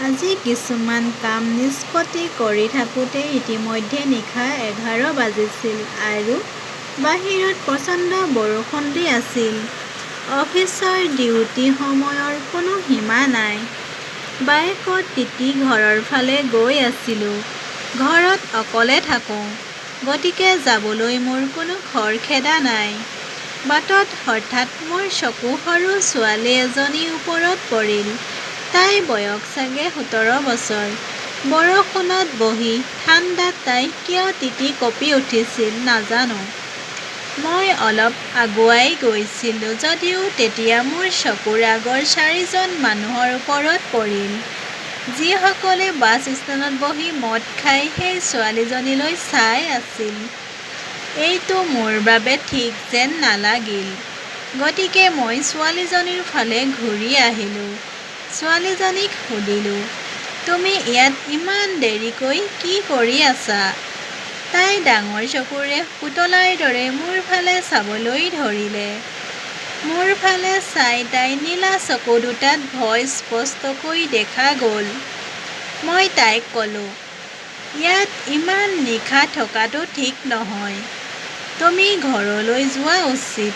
আজি কিছুমান কাম নিষ্পত্তি কৰি থাকোঁতে ইতিমধ্যে নিশা 11 বাজিছিল আৰু বাহিৰত প্ৰচণ্ড বৰষুণ দি আছিল। অফিচৰ ডিউটি সময়ৰ কোনো সীমা নাই। বাইকত তিতি ঘৰৰ ফালে গৈ আছিলোঁ। ঘৰত অকলে থাকোঁ, গতিকে যাবলৈ মোৰ কোনো খৰখেদা নাই। বাটত হঠাৎ মোৰ চকু সৰু ছোৱালী এজনীৰ ওপৰত পৰিল। তাইৰ বয়স চাগে 17 বছৰ। বৰষুণত বহি ঠাণ্ডাত তাই কিয় তিতি কঁপি উঠিছিল নাজানো। মই অলপ আগুৱাই গৈছিলোঁ যদিও তেতিয়া মোৰ চকুৰ আগৰ 4জন মানুহৰ ওপৰত পৰিল, যিসকলে বাছ ষ্টেণ্ডত বহি মদ খাই সেই ছোৱালীজনীলৈ চাই আছিল। এইটো মোৰ বাবে ঠিক যেন নালাগিল। গতিকে মই ছোৱালীজনীৰ ফালে ঘূৰি আহিলোঁ। ছোৱালীজনীক সুধিলোঁ, তুমি ইয়াত ইমান দেৰিকৈ কি কৰি আছা? তাই ডাঙৰ চকুৰে পুতলাৰ দৰে মোৰ ফালে চাবলৈ ধৰিলে। মোৰ ফালে চাই তাইৰ নীলা চকু দুটাত ভয় স্পষ্টকৈ দেখা গ'ল। মই তাইক ক'লোঁ, ইয়াত ইমান নিশা থকাটো ঠিক নহয়। তুমি ঘৰলৈ যোৱা উচিত।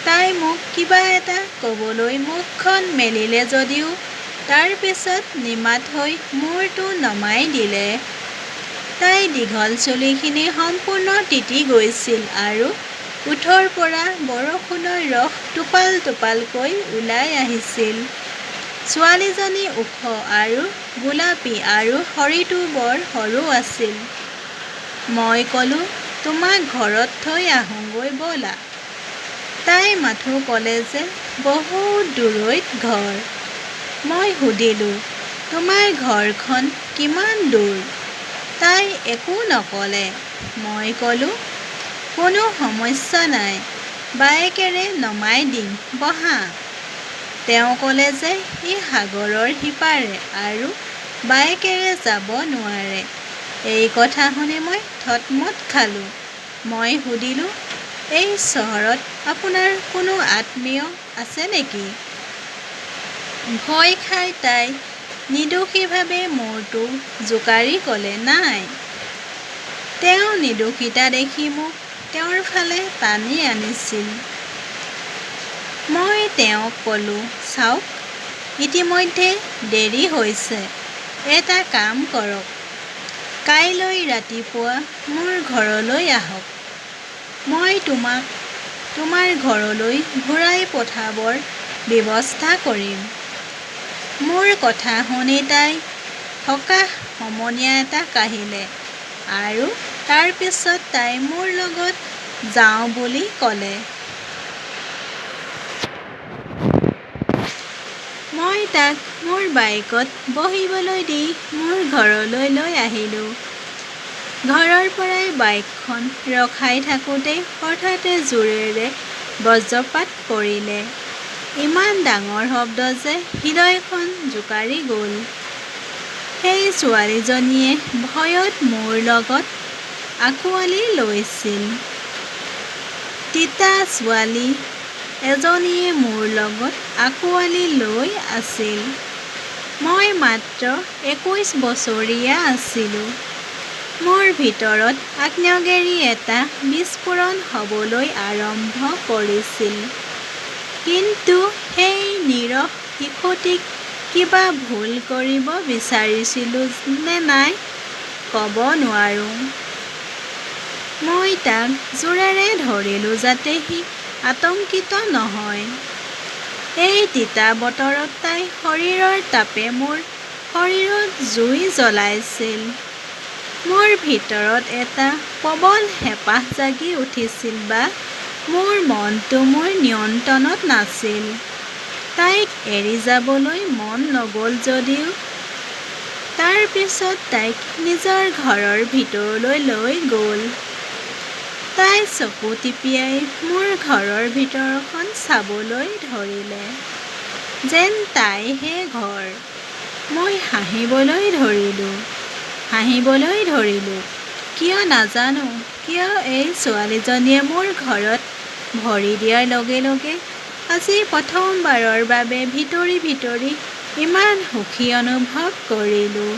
তাই মোক কিবা এটা ক'বলৈ মুখখন মেলিলে যদিও তাৰ পিছত নিমাত হৈ মূৰটো নমাই দিলে। তাইৰ দীঘল চুলিখিনি সম্পূৰ্ণ তিতি গৈছিল আৰু ওঠৰ পৰা বৰষুণৰ ৰস টোপাল টোপালকৈ ওলাই আহিছিল। ছোৱালীজনী ওখ আৰু গোলাপী আৰু শৰীৰটো বৰ সৰু আছিল। মই ক'লোঁ, তোমাক ঘৰত থৈ আহোঁগৈ ব'লা। তাই মাথো ক'লে যে বহুত দূৰৈত ঘৰ। মই সুধিলোঁ, তোমাৰ ঘৰখন কিমান দূৰ? তাই একো নক'লে। মই ক'লোঁ, কোনো সমস্যা নাই, বাইকেৰে নমাই দিম, বহা। তেওঁ ক'লে যে ই সাগৰৰ সিপাৰে আৰু বাইকেৰে যাব নোৱাৰে। এই কথা শুনি মই থতমত খালোঁ। মই সুধিলোঁ, এই চহৰত আপোনাৰ কোনো আত্মীয় আছে নেকি? ভয় খাই তাই নিৰ্দোষীভাৱে মূৰটো জোকাৰি ক'লে, নাই। তেওঁ নিৰ্দোষিতা দেখি মোক তেওঁৰ ফালে টানি আনিছিল। মই তেওঁক ক'লোঁ, চাওক, ইতিমধ্যে দেৰি হৈছে। এটা কাম কৰক, কাইলৈ ৰাতিপুৱা মোৰ ঘৰলৈ আহক। মই তোমাক তোমাৰ ঘৰলৈ ঘূৰাই পঠাবৰ ব্যৱস্থা কৰিম। মোৰ কথা শুনি তাই সকাহ সমনীয়া এটা কাঢ়িলে আৰু তাৰ পিছত তাই মোৰ লগত যাওঁ বুলি ক'লে। মই তাক মোৰ বাইকত বহিবলৈ দি মোৰ ঘৰলৈ লৈ আহিলোঁ। ঘৰৰ পৰাই বাইকখন ৰখাই থাকোঁতে হঠাতে জোৰেৰে বজ্ৰপাত পৰিলে। ইমান ডাঙৰ শব্দ যে হৃদয়খন জোকাৰি গ'ল। সেই ছোৱালীজনীয়ে ভয়ত মোৰ লগত আঁকোৱালি লৈছিল। তিতা ছোৱালী এজনীয়ে মোৰ লগত আঁকোৱালি লৈ আছিল। মই মাত্ৰ 21 বছৰীয়া আছিলোঁ। মোৰ ভিতৰত আগ্নেয়গিৰি এটা বিস্ফোৰণ হ'বলৈ আৰম্ভ কৰিছিল। কিন্তু সেই নিৰীহ শিশুটিক কিবা ভুল কৰিব বিচাৰিছিলোঁ নে নাই ক'ব নোৱাৰোঁ। মই তাক জোৰেৰে ধৰিলোঁ যাতে সি আতংকিত নহয়। এই তিতা বতৰত তাইৰ শৰীৰৰ তাপে মোৰ শৰীৰত জুই জ্বলাইছিল। মোৰ ভিতৰত এটা প্ৰবল হেঁপাহ জাগি উঠিছিল বা মোৰ মনটো মোৰ নিয়ন্ত্ৰণত নাছিল। তাইক এৰি যাবলৈ মন নগ'ল যদিও তাৰ পিছত তাইক নিজৰ ঘৰৰ ভিতৰলৈ লৈ গ'ল। তাই চকু টিপিয়াই মোৰ ঘৰৰ ভিতৰখন চাবলৈ ধৰিলে, যেন তাইহে ঘৰ। মই হাঁহিবলৈ ধৰিলোঁ। কিয় নাজানো কিয় এই ছোৱালীজনীয়ে মোৰ ঘৰত ভৰি দিয়াৰ লগে লগে আজি প্ৰথমবাৰৰ বাবে ভিতৰি ভিতৰি ইমান সুখী অনুভৱ কৰিলোঁ।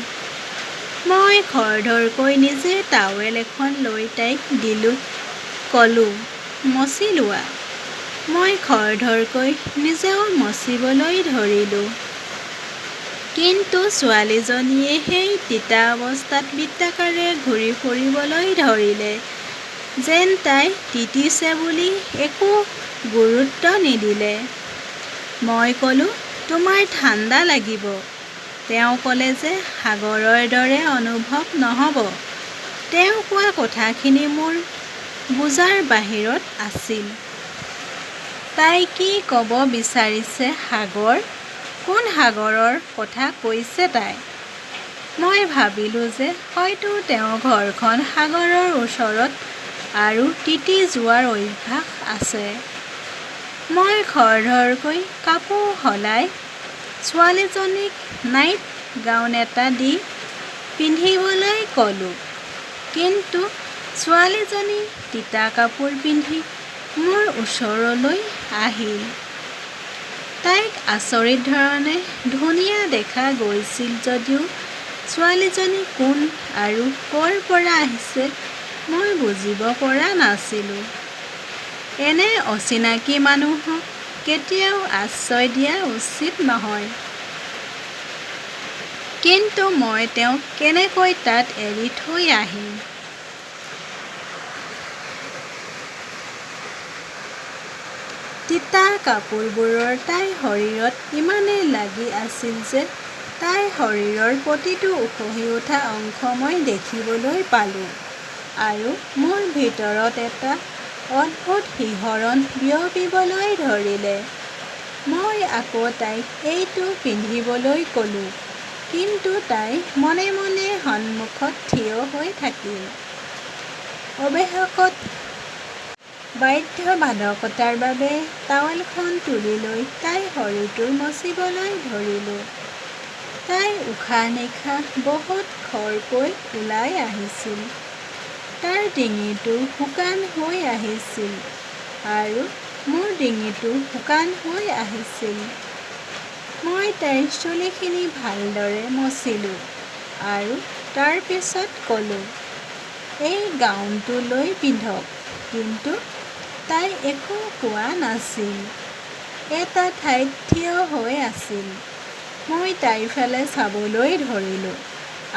মই খৰধৰকৈ নিজে টাৱেল এখন লৈ তাইক দিলোঁ। ক'লোঁ, মচি লোৱা। মই খৰধৰকৈ নিজেও মচিবলৈ ধৰিলোঁ। কিন্তু ছোৱালীজনীয়ে সেই তিতা অৱস্থাত বৃত্তাকাৰে ঘূৰি ফুৰিবলৈ ধৰিলে। যেন তাই তিতিছে বুলি একো গুৰুত্ব নিদিলে। মই ক'লোঁ, তোমাৰ ঠাণ্ডা লাগিব। তেওঁ ক'লে যে সাগৰৰ দৰে অনুভৱ নহ'ব। তেওঁ কোৱা কথাখিনি মোৰ বুজাৰ বাহিৰত আছিল। তাই কি ক'ব বিচাৰিছে সাগৰ? কোন সাগৰৰ কথা কৈছে তাই? মই ভাবিলোঁ যে হয়তো তেওঁৰ ঘৰখন সাগৰৰ ওচৰত আৰু তিতি যোৱাৰ অভ্যাস আছে। মই খৰধৰকৈ কাপোৰ সলাই ছোৱালীজনীক নাইট গাউন এটা দি পিন্ধিবলৈ ক'লোঁ। কিন্তু ছোৱালীজনী তিতা কাপোৰ পিন্ধি মোৰ ওচৰলৈ আহিল। তাইক আচৰিত ধৰণে ধুনীয়া দেখা গৈছিল যদিও ছোৱালীজনী কোন আৰু ক'ৰ পৰা আহিছে মই বুজিব পৰা নাছিলোঁ। এনে অচিনাকি মানুহক কেতিয়াও আশ্ৰয় দিয়া উচিত নহয়। কিন্তু মই তেওঁক কেনেকৈ তাত এৰি থৈ আহিম? তিতা কাপোৰবোৰৰ তাইৰ শৰীৰত ইমানেই লাগি আছিল যে তাইৰ শৰীৰৰ প্ৰতিটো উখহি উঠা অংশ মই দেখিবলৈ পালোঁ। আৰু মোৰ ভিতৰত এটা অদ্ভুত শিহৰণ বিয়পিবলৈ ধৰিলে। মই আকৌ তাইক এইটো পিন্ধিবলৈ ক'লোঁ। কিন্তু তাই মনে মনে সন্মুখত থিয় হৈ থাকিল। অৱশেষত বাধ্যবাধকতাৰ বাবে টাৱেলখন তুলি লৈ তাইৰ শৰীৰটো মচিবলৈ ধৰিলোঁ। তাইৰ উশাহ-নিশাহ বহুত খৰকৈ ওলাই আহিছিল। তাৰ ডিঙিটো শুকান হৈ আহিছিল আৰু মোৰ ডিঙিটো শুকান হৈ আহিছিল। মই তাইৰ চুলিখিনি ভালদৰে মচিলোঁ আৰু তাৰ পিছত ক'লোঁ, এই গাউনটো লৈ পিন্ধক। কিন্তু তাই একো কোৱা নাছিল। এটা ঠাইত থিয় হৈ আছিল। মই তাইৰ ফালে চাবলৈ ধৰিলোঁ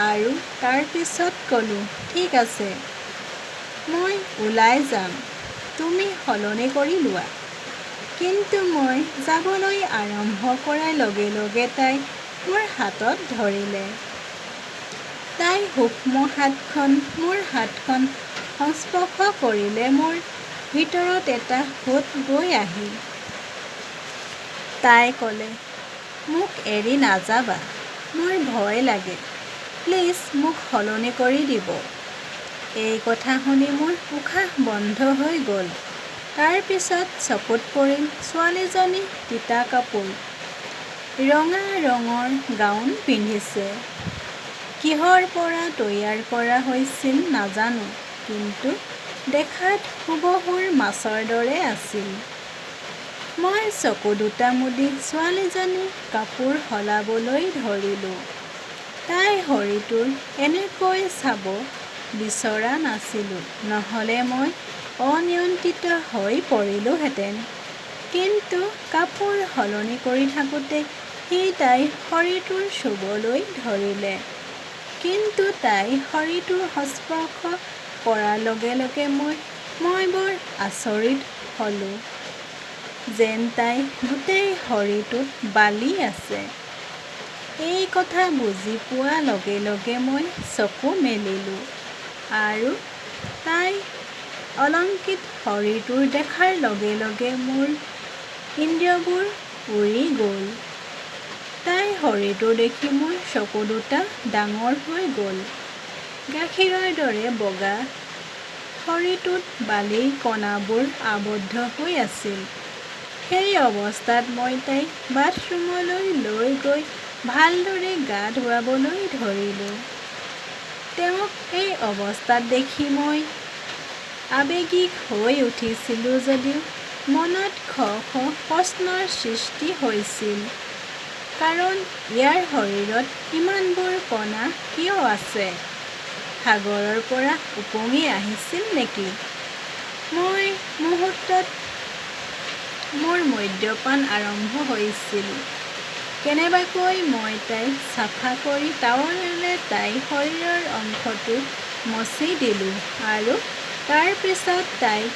আৰু তাৰ পিছত ক'লোঁ, ঠিক আছে, মই ওলাই যাম। তুমি সলনি কৰি লোৱা। কিন্তু মই যাবলৈ আৰম্ভ কৰাৰ লগে লগে তাই মোৰ হাতত ধৰিলে। তাইৰ সূক্ষ্ম হাতখন মোৰ হাতখন সংস্পৰ্শ কৰিলে মোৰ ভিতৰত এটা সোঁত বৈ আহিল। তাই ক'লে, মোক এৰি নাযাবা। মোৰ ভয় লাগে। প্লিজ মোক সলনি কৰি দিব। এই কথা শুনি মোৰ উশাহ বন্ধ হৈ গ'ল। তাৰ পিছত চকুত পৰিল ছোৱালীজনী তিতা কাপোৰ, ৰঙা ৰঙৰ গাউন পিন্ধিছে। কিহৰ পৰা তৈয়াৰ কৰা হৈছিল নাজানো, কিন্তু দেখাত হুবহুৰ মাছৰ দৰে আছিল। মই চকু দুটা মুদি ছোৱালীজনীৰ কাপোৰ সলাবলৈ ধৰিলোঁ। তাইৰ শৰীৰটো এনেকৈ চাব বিচৰা নাছিলোঁ, নহ'লে মই অনিয়ন্ত্ৰিত হৈ পৰিলোঁহেঁতেন। কিন্তু কাপোৰ সলনি কৰি থাকোঁতে সি তাইৰ শৰীৰটো চুবলৈ ধৰিলে। কিন্তু তাইৰ শৰীৰটোৰ স্পৰ্শ কৰাৰ লগে লগে মই বৰ আচৰিত হ'লোঁ। যেন তাইৰ গোটেই শৰীৰটোত বালি আছে। এই কথা বুজি পোৱাৰ লগে লগে মই চকু মেলিলোঁ আৰু তাইৰ অলংকৃত শৰীৰটো দেখাৰ লগে লগে মোৰ ইন্দ্ৰিয়বোৰ উৰি গ'ল। তাইৰ শৰীৰটো দেখি মোৰ চকু দুটা ডাঙৰ হৈ গ'ল। গাখীৰৰ দৰে বগা শৰীৰটোত বালিৰ কণাবোৰ আবদ্ধ হৈ আছিল। সেই অৱস্থাত মই তাইক বাথৰুমলৈ লৈ গৈ ভালদৰে গা ধুৱাবলৈ ধৰিলোঁ। তেওঁক এই অৱস্থাত দেখি মই আৱেগিক হৈ উঠিছিলোঁ যদিও মনত শ শ প্ৰশ্নৰ সৃষ্টি হৈছিল। কাৰণ ইয়াৰ শৰীৰত ইমানবোৰ কণা কিয় আছে? সাগৰৰ পৰা উপঙি আহিছিল নেকি? মই মুহূৰ্তত মোৰ মদ্যপান আৰম্ভ হৈছিল। কেনেবাকৈ মই তাইক চাফা কৰি টাৱেলেৰে তাইৰ শৰীৰৰ অংশটো মচি দিলোঁ আৰু তাৰ পিছত তাইক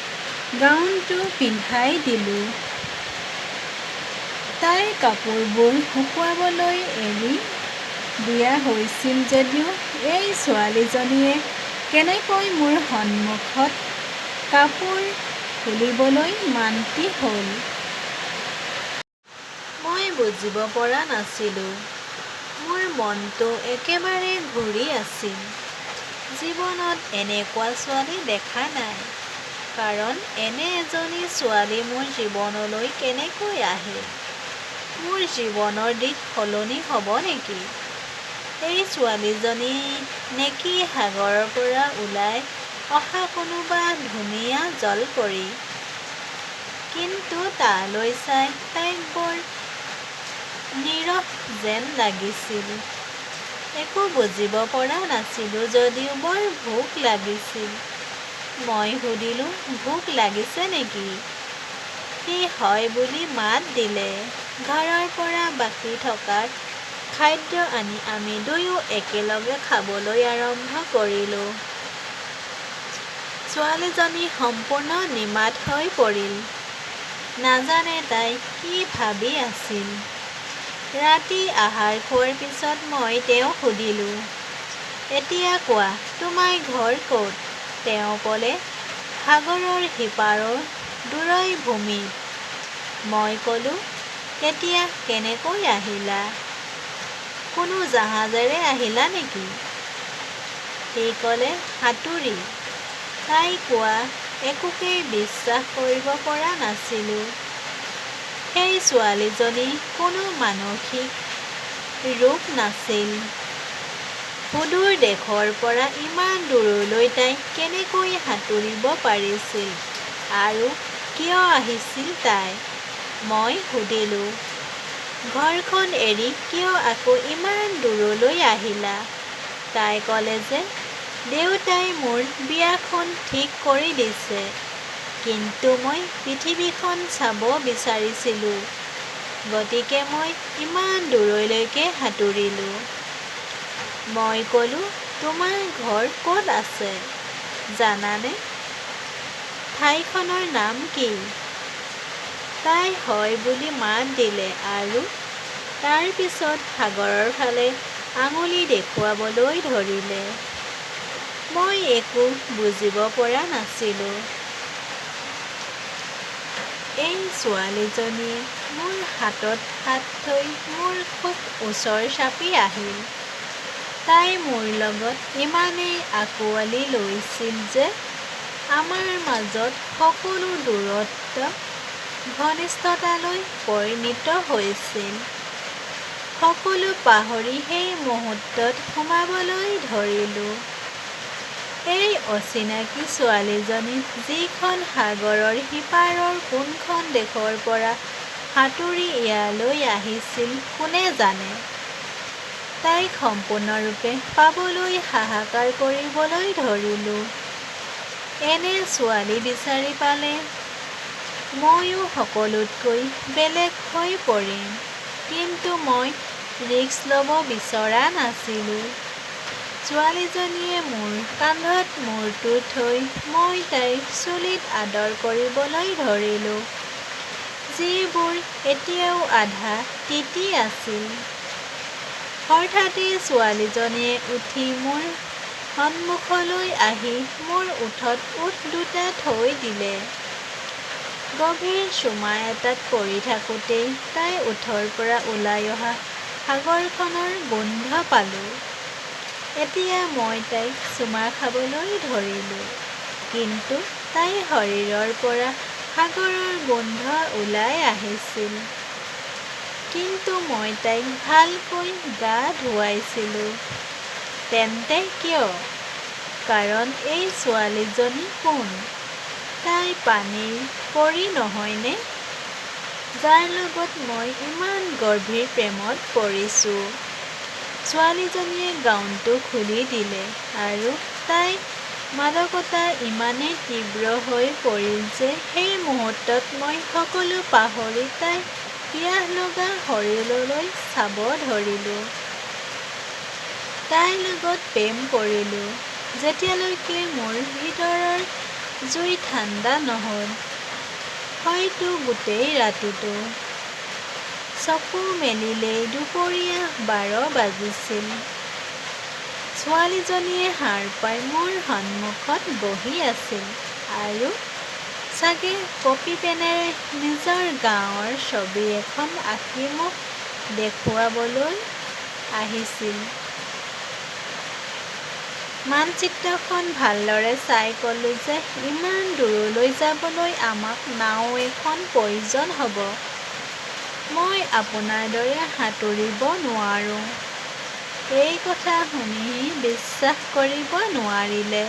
গাউনটো পিন্ধাই দিলোঁ। তাইৰ কাপোৰবোৰ শুকুৱাবলৈ এৰি দিয়া হৈছিল যদিও এই ছোৱালীজনীয়ে কেনেকৈ মোৰ সন্মুখত কাপোৰ খুলিবলৈ মান্তি হ'ল? মই বুজিব পৰা নাছিলোঁ। মোৰ মনটো একেবাৰে ঘূৰি আছিল। জীৱনত এনেকুৱা ছোৱালী দেখা নাই। কাৰণ এনে এজনী ছোৱালী মোৰ জীৱনলৈ কেনেকৈ আহে? মোৰ জীৱনৰ দিশ সলনি হ'ব নেকি? এই ছোৱালীজনী নেকি সাগৰৰ পৰা ওলাই অহা কোনোবা ধুনীয়া জলপৰী? কিন্তু তালৈ চাই তাইক বৰ নীৰস যেন লাগিছিল। একো বুজিব পৰা নাছিলোঁ যদিও বৰ ভোক লাগিছিল। মই সুধিলোঁ, ভোক লাগিছে নেকি? সি হয় বুলি মাত দিলে। ঘৰৰ পৰা বাকী থকা খাদ্য আনি আমি দুয়ো একেলগে খাবলৈ আৰম্ভ কৰিলোঁ। ছোৱালীজনী সম্পূৰ্ণ নিমাত হৈ পৰিল। নাজানে তাই কি ভাবি আছিল। ৰাতি আহাৰ খোৱাৰ পিছত মই তেওঁক সুধিলোঁ, এতিয়া কোৱা, তোমাৰ ঘৰ ক'ত? তেওঁ ক'লে, সাগৰৰ সিপাৰৰ দূৰৈ ভূমিত। মই ক'লোঁ, তেতিয়া কেনেকৈ আহিলা? কোনো জাহাজেৰে আহিলা নেকি? সি ক'লে, সাঁতুৰি। তাই কোৱা একোকেই বিশ্বাস কৰিব পৰা নাছিলোঁ। সেই ছোৱালীজনী কোনো মানসিক ৰোগ নাছিল। সুদূৰ দেশৰ পৰা ইমান দূৰলৈ তাই কেনেকৈ সাঁতুৰিব পাৰিছিল আৰু কিয় আহিছিল তাই? মই সুধিলোঁ, ঘৰখন এৰি কিয় আকৌ ইমান দূৰলৈ আহিলা? তাই ক'লে যে দেউতাই মোৰ বিয়াখন ঠিক কৰি দিছে। কিন্তু মই পৃথিৱীখন চাব বিচাৰিছিলোঁ। গতিকে মই ইমান দূৰলৈকে সাঁতুৰিলোঁ। মই ক'লোঁ, তোমাৰ ঘৰ ক'ত আছে জানানে? ঠাইখনৰ নাম কি? তাই হয় বুলি মাত দিলে আৰু তাৰ পিছত সাগৰৰ ফালে আঙুলি দেখুৱাবলৈ ধৰিলে। মই একো বুজিব পৰা নাছিলোঁ। এই ছোৱালীজনীয়ে মোৰ হাতত হাত থৈ মোৰ খুব ওচৰ চাপি আহিল। তাই মোৰ লগত ইমানেই আঁকোৱালি লৈছিল যে আমাৰ মাজত সকলো দূৰত্ব ঘনিষ্ঠতালৈ পৰিণত হৈছিল। সকলো পাহৰি সেই মুহূৰ্তত সোমাবলৈ ধৰিলোঁ। এই অচিনাকি ছোৱালীজনী যিখন সাগৰৰ সিপাৰৰ কোনখন দেশৰ পৰা সাঁতুৰি ইয়ালৈ আহিছিল কোনে জানে? তাইক সম্পূৰ্ণৰূপে পাবলৈ হাহাকাৰ কৰিবলৈ ধৰিলোঁ। এনে ছোৱালী বিচাৰি পালে ময়ো সকলোতকৈ বেলেগ হৈ পৰিম। কিন্তু মই ৰিস্ক ল'ব বিচৰা নাছিলোঁ। ছোৱালীজনীয়ে মোৰ কান্ধত মূৰটো থৈ মই তাইৰ চুলিত আদৰ কৰিবলৈ ধৰিলোঁ, যিবোৰ এতিয়াও আধা তিতি আছিল। হঠাতে ছোৱালীজনীয়ে উঠি মোৰ সন্মুখলৈ আহি মোৰ ওঠত ওঠ দুটা থৈ দিলে। গভীৰ চুমা এটাত পৰি থাকোঁতেই তাইৰ ওঠৰ পৰা ওলাই অহা সাগৰখনৰ গোন্ধ পালোঁ। এতিয়া মই তাইক চুমা খাবলৈ ধৰিলোঁ। কিন্তু তাইৰ শৰীৰৰ পৰা সাগৰৰ গোন্ধ ওলাই আহিছিল। কিন্তু মই তাইক ভালকৈ গা ধুৱাইছিলোঁ। তেন্তে কিয়? কাৰণ এই ছোৱালীজনী কোন? তাই পানীৰ পৰী নহয়নে? যাৰ লগত মই ইমান গভীৰ প্ৰেমত পৰিছোঁ। ছোৱালীজনীয়ে গাউনটো খুলি দিলে আৰু তাইৰ মাদকতা ইমানেই তীব্ৰ হৈ পৰিল যে সেই মুহূৰ্তত মই সকলো পাহৰি তাইৰ পিয়াহ লগা শৰীৰলৈ চাব ধৰিলোঁ। তাইৰ লগত প্ৰেম কৰিলোঁ যেতিয়ালৈকে মোৰ ভিতৰৰ জুই ঠাণ্ডা নহ'ল। হয়তো গোটেই ৰাতিটো। চকু মেলিলেই দুপৰীয়া 12 বাজিছিল। ছোৱালীজনীয়ে সাৰ পাই মোৰ সন্মুখত বহি আছিল আৰু চাগে কপি পেনেৰে নিজৰ গাঁৱৰ ছবি এখন আঁকি মোক দেখুৱাবলৈ আহিছিল। মানচিত্ৰখন ভালদৰে চাই ক'লোঁ যে ইমান দূৰলৈ যাবলৈ আমাক নাও এখন প্ৰয়োজন হ'ব। মই আপোনাৰ দৰে সাঁতুৰিব নোৱাৰোঁ। এই কথা শুনি সি বিশ্বাস কৰিব নোৱাৰিলে।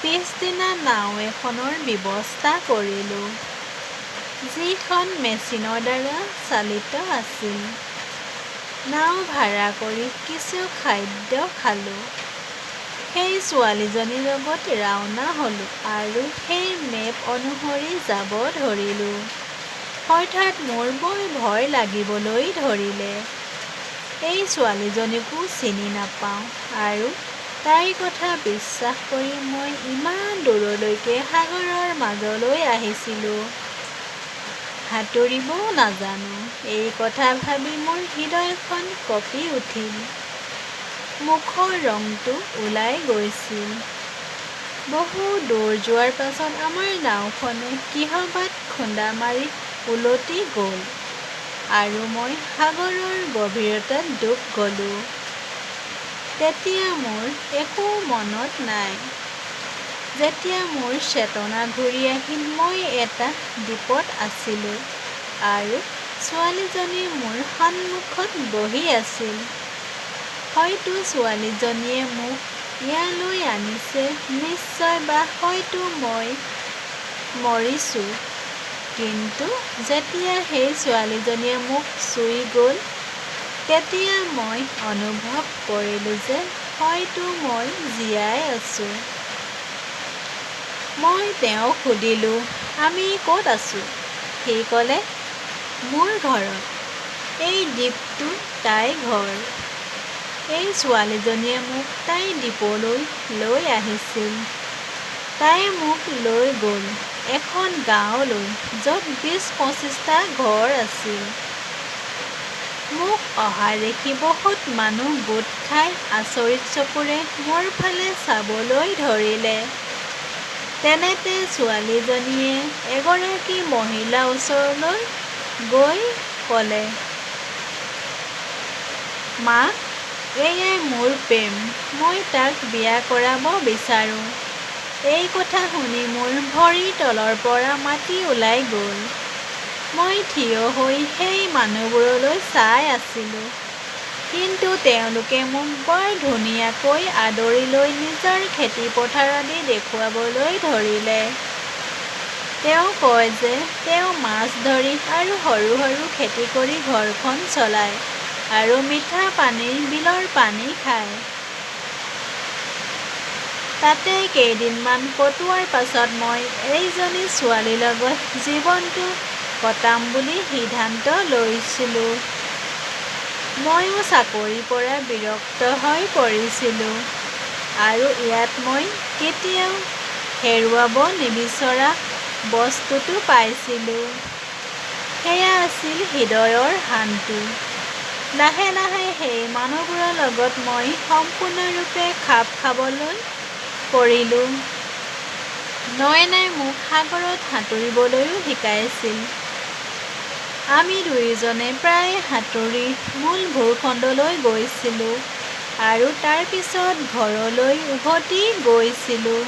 পিছদিনা নাও এখনৰ ব্যৱস্থা কৰিলোঁ, যিখন মেচিনৰ দ্বাৰা চালিত আছিল। নাও ভাড়া কৰি কিছু খাদ্য খালোঁ। সেই ছোৱালীজনীৰ লগত ৰাওনা হ'লোঁ আৰু সেই মেপ অনুসৰি যাব ধৰিলোঁ। হঠাৎ মোৰ বৰ ভয় লাগিবলৈ ধৰিলে। এই ছোৱালীজনীকো চিনি নাপাওঁ আৰু তাইৰ কথা বিশ্বাস কৰি মই ইমান দূৰলৈকে সাগৰৰ মাজলৈ আহিছিলোঁ। সাঁতুৰিবও নাজানো। এই কথা ভাবি মোৰ হৃদয়খন কঁপি উঠিল। মুখৰ ৰংটো ওলাই গৈছিল। বহু দূৰ যোৱাৰ পাছত আমাৰ নাওখনে কিহবাত খুন্দা মাৰি উলটি গ'ল আৰু মই সাগৰৰ গভীৰতাত ডুব গ'লোঁ। তেতিয়া মোৰ একো মনত নাই। যেতিয়া মোৰ চেতনা ঘূৰি আহিল, মই এটা দ্বীপত আছিলোঁ আৰু ছোৱালীজনী মোৰ সন্মুখত বহি আছিল। হয়তো ছোৱালীজনীয়ে মোক ইয়ালৈ আনিছে নিশ্চয়, বা হয়তো মই মৰিছোঁ। কিন্তু যেতিয়া সেই ছোৱালীজনীয়ে মোক চুই গ'ল, তেতিয়া মই অনুভৱ কৰিলোঁ যে হয়তো মই জীয়াই আছোঁ। মই তেওঁক সুধিলোঁ, আমি ক'ত আছোঁ? সি ক'লে, মোৰ ঘৰত। এই দ্বীপটো তাইৰ ঘৰ। এই ছোৱালীজনীয়ে মোক তাইৰ দ্বীপলৈ লৈ আহিছিল। তাই মোক লৈ গ'ল এখন গাঁৱলৈ য'ত 20-25টা ঘৰ আছিল। মোক অহা দেখি বহুত মানুহ গোট খাই আচৰিত চকুৰে মোৰ ফালে চাবলৈ ধৰিলে। তেনেতে ছোৱালীজনীয়ে এগৰাকী মহিলাৰ ওচৰলৈ গৈ ক'লে, মা, এয়াই মোৰ প্ৰেম। মই তাক বিয়া কৰাব বিচাৰোঁ। এই কথা শুনি মোৰ ভৰিৰ তলৰ পৰা মাটি ওলাই গ'ল। মই থিয় হৈ সেই মানুহবোৰলৈ চাই আছিলোঁ, কিন্তু তেওঁলোকে মোক বৰ ধুনীয়াকৈ আদৰি লৈ নিজৰ খেতিপথাৰ আদি দেখুৱাবলৈ ধৰিলে। তেওঁ কয় যে তেওঁ মাছ ধৰি আৰু সৰু সৰু খেতি কৰি ঘৰখন চলায় আৰু মিঠা পানীৰ বিলৰ পানী খায়। তাতে কেইদিনমান কটোৱাৰ পাছত মই এইজনী ছোৱালীৰ লগত জীৱনটো কটাম বুলি সিদ্ধান্ত লৈছিলোঁ। ময়ো চাকৰিৰ পৰা বিৰক্ত হৈ পৰিছিলোঁ আৰু ইয়াত মই কেতিয়াও হেৰুৱাব নিবিচৰা বস্তুটো পাইছিলোঁ। সেয়া আছিল হৃদয়ৰ শান্তি। লাহে লাহে সেই মানুহবোৰৰ লগত মই সম্পূৰ্ণৰূপে খাপ খাবলৈ কৰিলোঁ। নয়নাই মোক সাগৰত সাঁতুৰিবলৈও শিকাইছিল। আমি দুয়োজনে প্ৰায়ে সাঁতুৰি মূল ভূখণ্ডলৈ গৈছিলোঁ আৰু তাৰ পিছত ঘৰলৈ উভতি গৈছিলোঁ।